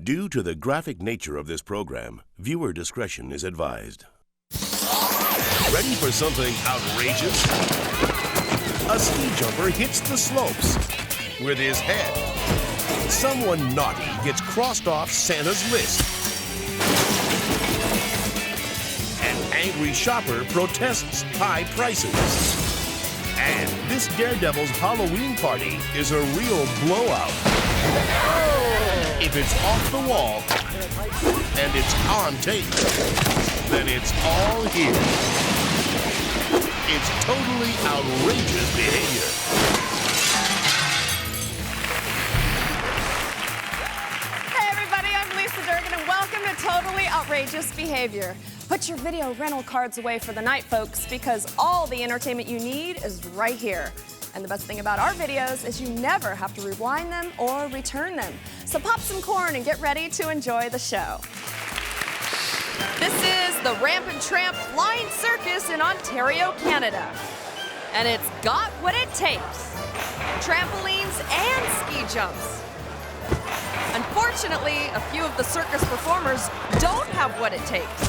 Due to the graphic nature of this program, viewer discretion is advised. Ready for something outrageous? A ski jumper hits the slopes with his head. Someone naughty gets crossed off Santa's list. An angry shopper protests high prices. And this daredevil's Halloween party is a real blowout. If it's off the wall and it's on tape, then it's all here. It's totally outrageous behavior. Hey everybody, I'm Lisa Durgan and welcome to Totally Outrageous Behavior. Put your video rental cards away for the night, folks, because all the entertainment you need is right here. And the best thing about our videos is you never have to rewind them or return them. So pop some corn and get ready to enjoy the show. This is the Ramp and Tramp Flying Circus in Ontario, Canada. And it's got what it takes. Trampolines and ski jumps. Unfortunately, a few of the circus performers don't have what it takes.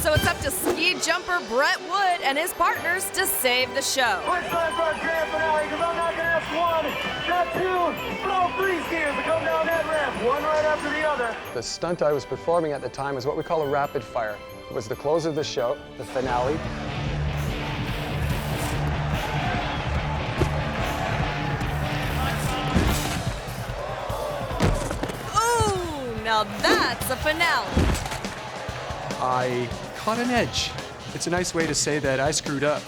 So it's up to ski jumper Brett Wood and his partners to save the show. It's time for our grand finale, because I'm not going to ask one, not two, but all three skiers to come down that ramp, one right after the other. The stunt I was performing at the time was what we call a rapid fire. It was the close of the show, the finale. Ooh, now that's a finale. I caught an edge. It's a nice way to say that I screwed up.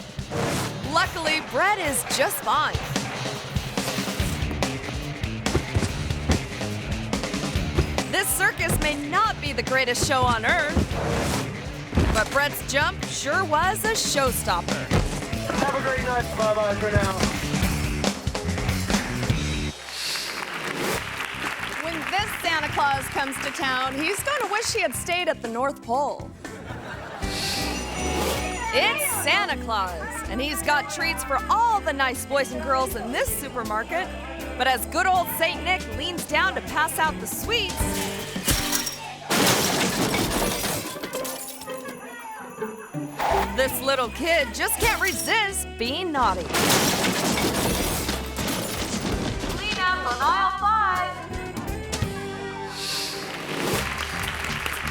Luckily, Brett is just fine. This circus may not be the greatest show on earth, but Brett's jump sure was a showstopper. Have a great night. Bye-bye for now. When this Santa Claus comes to town, he's going to wish he had stayed at the North Pole. It's Santa Claus, and he's got treats for all the nice boys and girls in this supermarket. But as good old Saint Nick leans down to pass out the sweets, this little kid just can't resist being naughty. Clean up on aisle 5.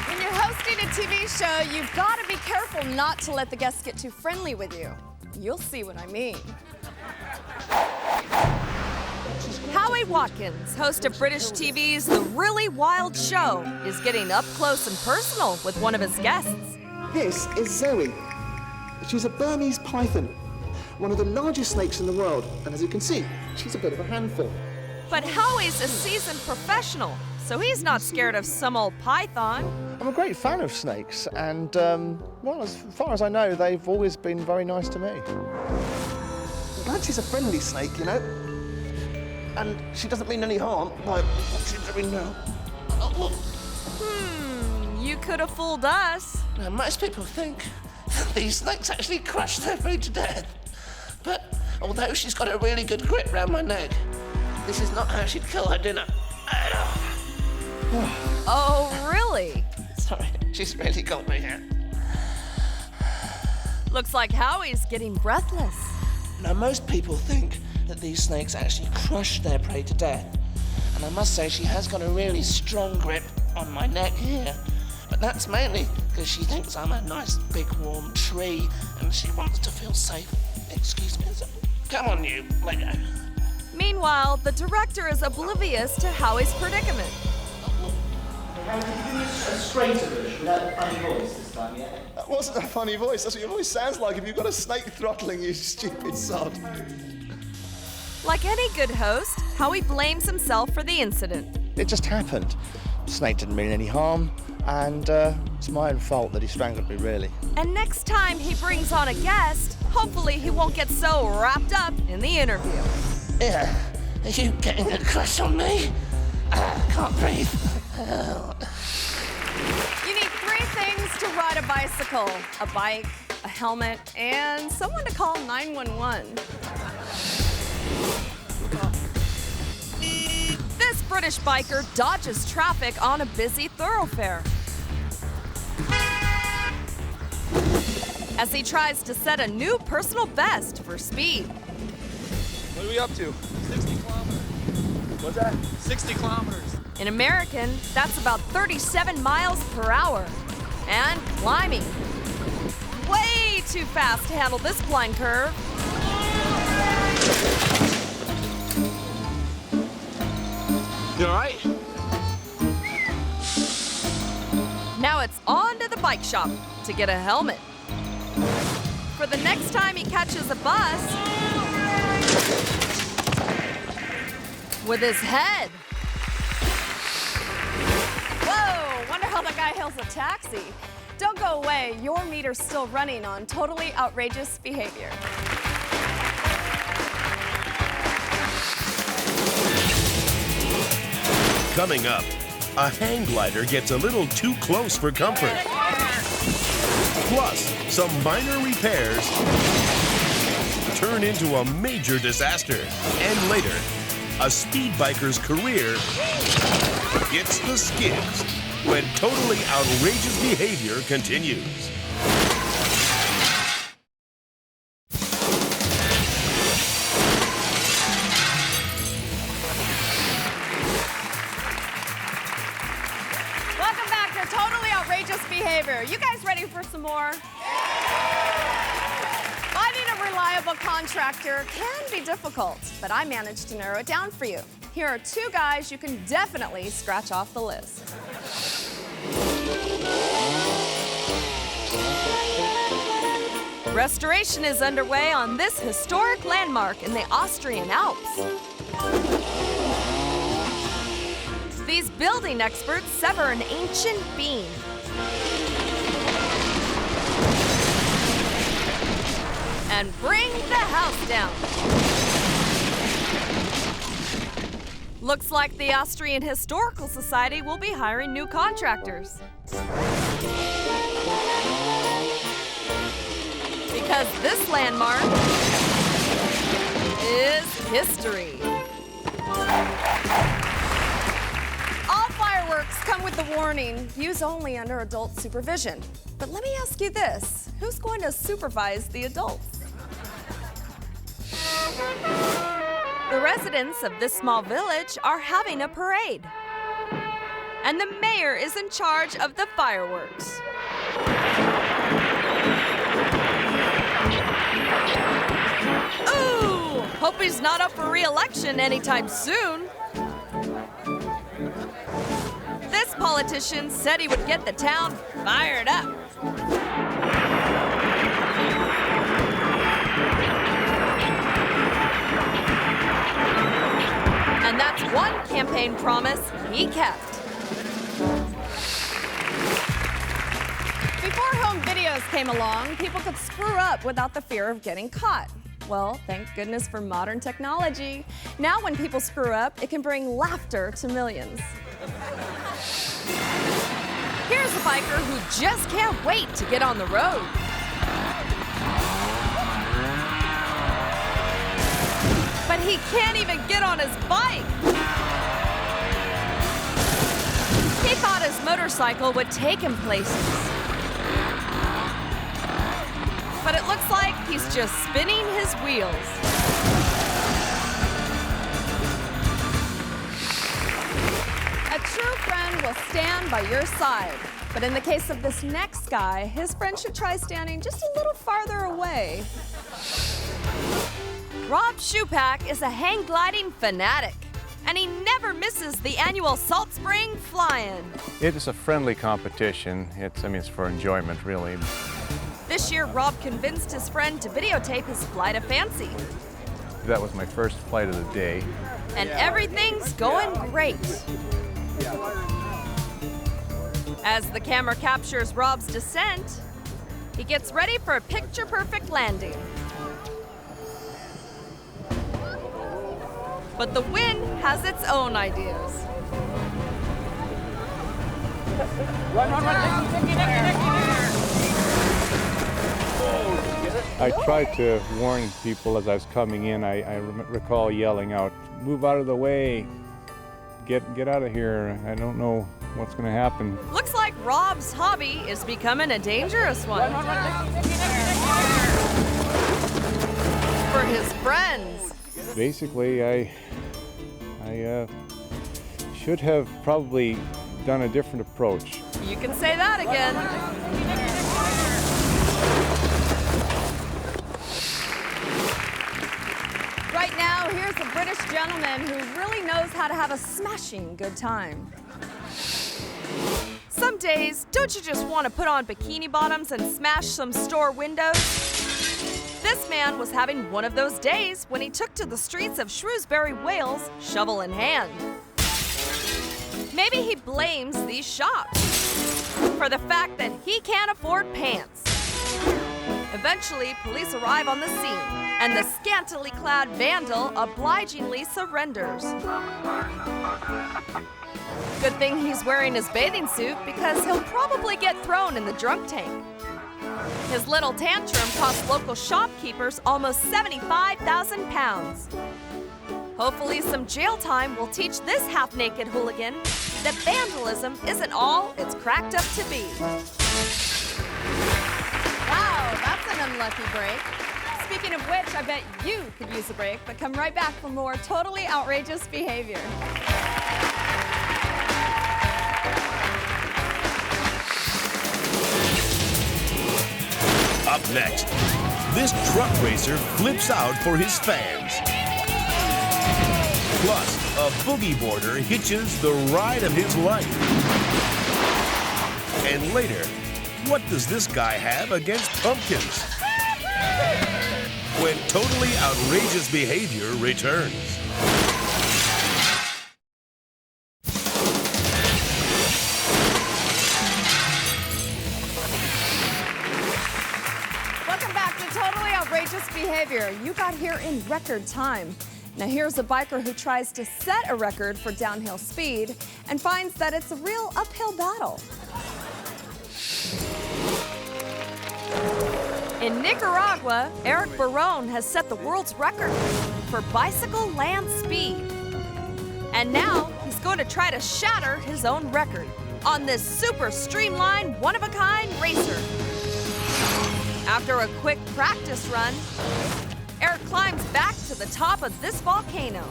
When you're hosting a TV show, you've got to be careful not to let the guests get too friendly with you. You'll see what I mean. Howie Watkins, host of British TV's The Really Wild Show, is getting up close and personal with one of his guests. This is Zoe. She's a Burmese python, one of the largest snakes in the world. And as you can see, she's a bit of a handful. But Howie's a seasoned professional, so he's not scared of some old python. I'm a great fan of snakes, and, well, as far as I know, they've always been very nice to me. I'm glad she's a friendly snake, you know. And she doesn't mean any harm, like what she's doing now. Oh, look. You could have fooled us. Now, most people think that these snakes actually crush their prey to death. But although she's got a really good grip round my neck, this is not how she'd kill her dinner. Oh, really? Sorry, she's really got me here. Looks like Howie's getting breathless. Now, most people think that these snakes actually crush their prey to death. And I must say, she has got a really strong grip on my neck here. But that's mainly because she thinks I'm a nice big warm tree and she wants to feel safe. Excuse me. Come on, you, let go. Meanwhile, the director is oblivious to Howie's predicament. Can you give me a straighter version without the funny voice this time, yeah? That wasn't a funny voice. That's what your voice sounds like if you've got a snake throttling you, stupid sod. Like any good host, Howie blames himself for the incident. It just happened. The snake didn't mean any harm, and it's my own fault that he strangled me, really. And next time he brings on a guest, hopefully he won't get so wrapped up in the interview. Yeah, are you getting a crush on me? I can't breathe. You need 3 things to ride a bicycle: a bike, a helmet, and someone to call 911. This British biker dodges traffic on a busy thoroughfare as he tries to set a new personal best for speed. What are we up to? 60 kilometers. What's that? 60 kilometers. In American, that's about 37 miles per hour. And climbing. Way too fast to handle this blind curve. You all right? Now it's on to the bike shop to get a helmet. For the next time he catches a bus with his head. Whoa, wonder how that guy hails a taxi. Don't go away, your meter's still running on totally outrageous behavior. Coming up, a hang glider gets a little too close for comfort. Plus, some minor repairs turn into a major disaster. And later, a speed biker's career gets the skids when totally outrageous behavior continues. Welcome back to Totally Outrageous Behavior. You guys ready for some more? Finding a reliable contractor can be difficult, but I managed to narrow it down for you. Here are two guys you can definitely scratch off the list. Restoration is underway on this historic landmark in the Austrian Alps. These building experts sever an ancient beam. And bring the house down. Looks like the Austrian Historical Society will be hiring new contractors. Because this landmark is history. All fireworks come with the warning, use only under adult supervision. But let me ask you this, who's going to supervise the adults? The residents of this small village are having a parade. And the mayor is in charge of the fireworks. Ooh! Hope he's not up for re-election anytime soon. This politician said he would get the town fired up. And that's one campaign promise he kept. Before home videos came along, people could screw up without the fear of getting caught. Well, thank goodness for modern technology. Now when people screw up, it can bring laughter to millions. Here's a biker who just can't wait to get on the road. But he can't even get on his bike. He thought his motorcycle would take him places. But it looks like he's just spinning his wheels. A true friend will stand by your side. But in the case of this next guy, his friend should try standing just a little farther away. Rob Shupak is a hang gliding fanatic, and he never misses the annual Salt Spring Fly-In. It is a friendly competition. It's for enjoyment, really. This year, Rob convinced his friend to videotape his flight of fancy. That was my first flight of the day. And everything's going great. As the camera captures Rob's descent, he gets ready for a picture-perfect landing. But the wind has its own ideas. Run, run, run, Nicky, Nicky, Nicky, Nicky. Oh, get it? I tried to warn people as I was coming in. I recall yelling out, "Move out of the way. Get out of here. I don't know what's going to happen." Looks like Rob's hobby is becoming a dangerous one. For his friends. Basically, I should have probably done a different approach. You can say that again. Right now, here's a British gentleman who really knows how to have a smashing good time. Some days, don't you just want to put on bikini bottoms and smash some store windows? This man was having one of those days when he took to the streets of Shrewsbury, Wales, shovel in hand. Maybe he blames these shops for the fact that he can't afford pants. Eventually, police arrive on the scene, and the scantily clad vandal obligingly surrenders. Good thing he's wearing his bathing suit because he'll probably get thrown in the drunk tank. His little tantrum cost local shopkeepers almost £75,000. Hopefully some jail time will teach this half-naked hooligan that vandalism isn't all it's cracked up to be. Wow, that's an unlucky break. Speaking of which, I bet you could use a break, but come right back for more totally outrageous behavior. Up next, this truck racer flips out for his fans. Plus, a boogie boarder hitches the ride of his life. And later, what does this guy have against pumpkins? When totally outrageous behavior returns. Welcome back to Totally Outrageous Behavior. You got here in record time. Now here's a biker who tries to set a record for downhill speed and finds that it's a real uphill battle. In Nicaragua, Eric Barone has set the world's record for bicycle land speed. And now he's going to try to shatter his own record on this super streamlined, one-of-a-kind racer. After a quick practice run, Eric climbs back to the top of this volcano.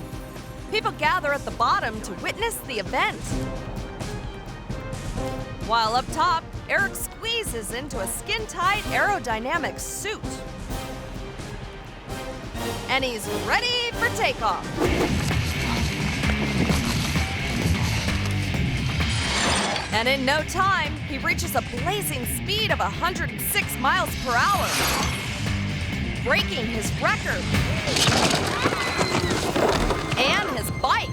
People gather at the bottom to witness the event. While up top, Eric squeezes into a skin-tight aerodynamic suit. And he's ready for takeoff. And in no time, he reaches a blazing speed of 106 miles per hour, breaking his record. And his bike.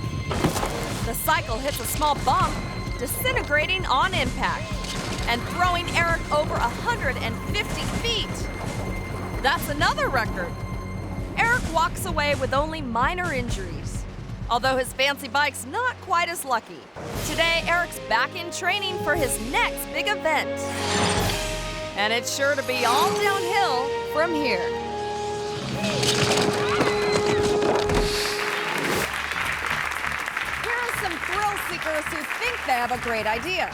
The cycle hits a small bump, disintegrating on impact, and throwing Eric over 150 feet. That's another record. Eric walks away with only minor injuries, although his fancy bike's not quite as lucky. Today, Eric's back in training for his next big event. And it's sure to be all downhill from here. Here are some thrill seekers who think they have a great idea.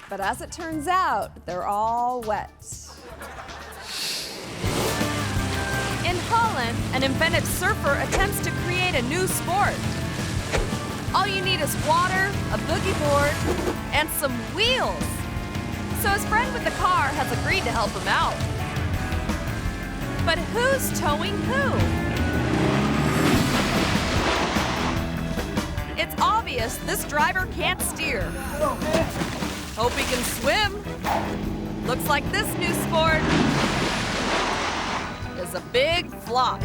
But as it turns out, they're all wet. In Holland, an inventive surfer attempts to create a new sport. All you need is water, a boogie board, and some wheels. So his friend with the car has agreed to help him out. But who's towing who? It's obvious this driver can't steer. Hope he can swim. Looks like this new sport is a big flop.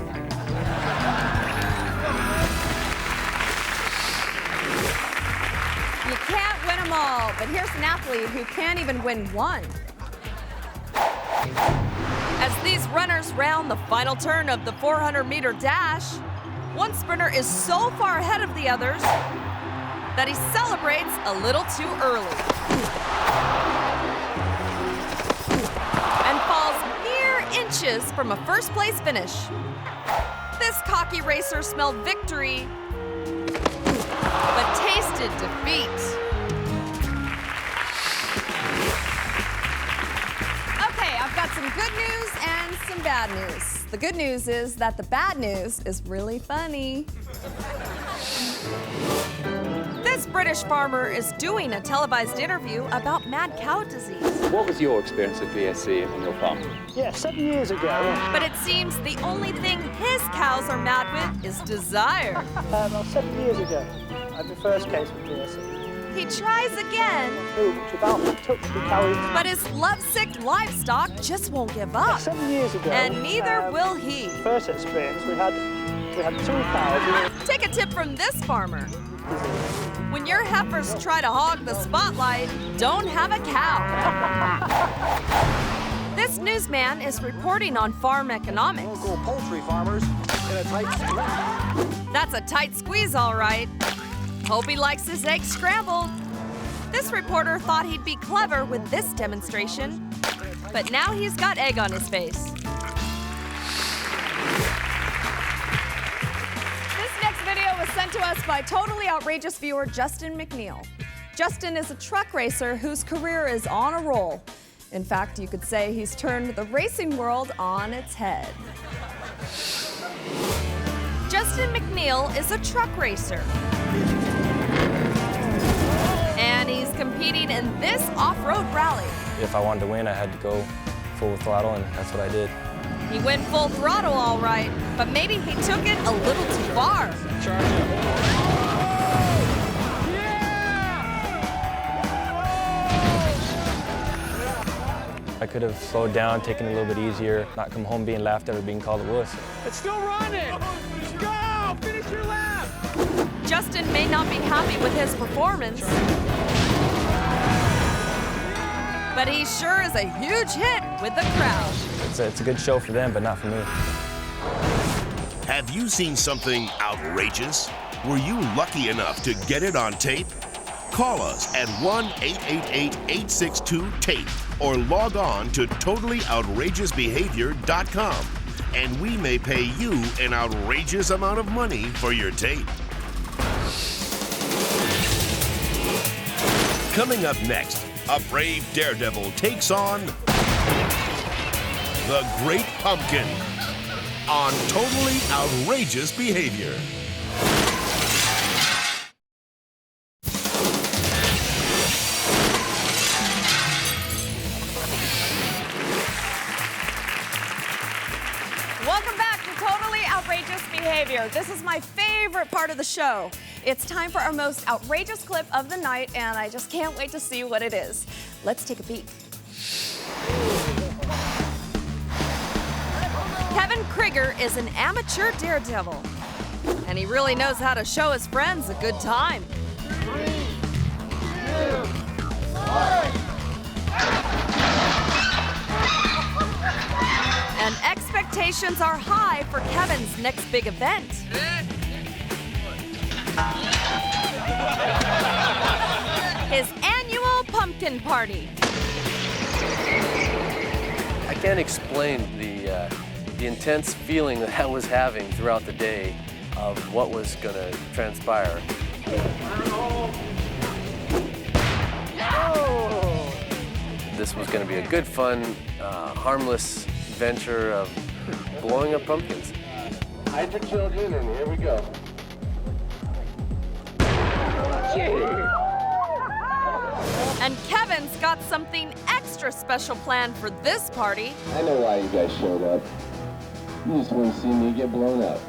You can't win them all, but here's an athlete who can't even win one. As these runners round the final turn of the 400-meter dash, one sprinter is so far ahead of the others that he celebrates a little too early and falls near inches from a first-place finish. This cocky racer smelled victory, but tasted defeat. Okay, I've got some good news and some bad news. The good news is that the bad news is really funny. This British farmer is doing a televised interview about mad cow disease. What was your experience of BSE on your farm? Yeah, 7 years ago. But it seems the only thing his cows are mad with is desire. Well, 7 years ago, I had my first case with BSE. He tries again, but his lovesick livestock just won't give up. 7 years ago. And neither will he. First experience, we had 2 cows. Take a tip from this farmer. When your heifers try to hog the spotlight, don't have a cow. This newsman is reporting on farm economics. Local poultry farmers in a tight squeeze. That's a tight squeeze, all right. Hope he likes his eggs scrambled. This reporter thought he'd be clever with this demonstration, but now he's got egg on his face. This next video was sent to us by totally outrageous viewer Justin McNeil. Justin is a truck racer whose career is on a roll. In fact, you could say he's turned the racing world on its head. Justin McNeil is a truck racer. And he's competing in this off-road rally. If I wanted to win, I had to go full throttle, and that's what I did. He went full throttle, all right, but maybe he took it a little too far. I could have slowed down, taken it a little bit easier, not come home being laughed at or being called a wuss. It's still running. Go! Finish your lap. Justin may not be happy with his performance, but he sure is a huge hit with the crowd. It's a good show for them, but not for me. Have you seen something outrageous? Were you lucky enough to get it on tape? Call us at 1-888-862-TAPE or log on to totallyoutrageousbehavior.com and we may pay you an outrageous amount of money for your tape. Coming up next, a brave daredevil takes on the Great Pumpkin on Totally Outrageous Behavior. Welcome back to Totally Outrageous Behavior. This is my favorite part of the show. It's time for our most outrageous clip of the night, and I just can't wait to see what it is. Let's take a peek. Kevin Krieger is an amateur daredevil, and he really knows how to show his friends a good time. 3, 2, 1. And expectations are high for Kevin's next big event. His annual pumpkin party. I can't explain the intense feeling that I was having throughout the day of what was going to transpire. This was going to be a good, fun, harmless venture of blowing up pumpkins. Hide your children, and here we go. And Kevin's got something extra special planned for this party. I know why you guys showed up. You just want to see me get blown up.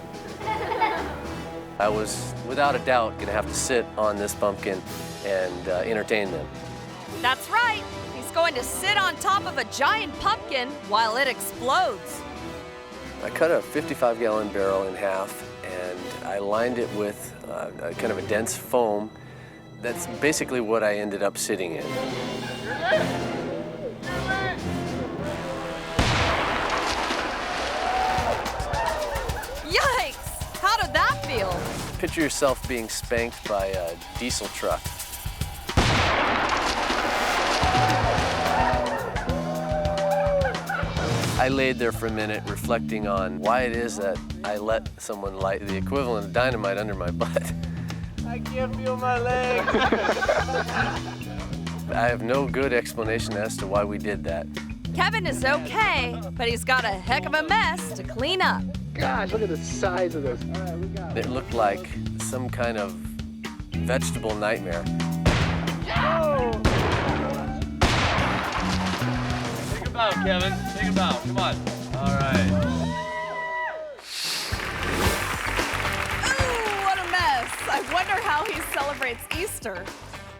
I was, without a doubt, going to have to sit on this pumpkin and entertain them. That's right. He's going to sit on top of a giant pumpkin while it explodes. I cut a 55-gallon barrel in half, and I lined it with kind of a dense foam. That's basically what I ended up sitting in. Yikes! How did that feel? Picture yourself being spanked by a diesel truck. I I laid there for a minute reflecting on why it is that I let someone light the equivalent of dynamite under my butt. I can't feel my legs. I have no good explanation as to why we did that. Kevin is okay, but he's got a heck of a mess to clean up. Gosh, look at the size of this. It looked like some kind of vegetable nightmare. Take a bow, Kevin. Take a bow. Come on. All right. Ooh, what a mess. I wonder how he celebrates Easter.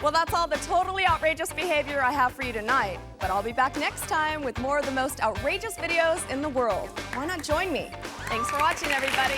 Well, that's all the totally outrageous behavior I have for you tonight. But I'll be back next time with more of the most outrageous videos in the world. Why not join me? Thanks for watching, everybody.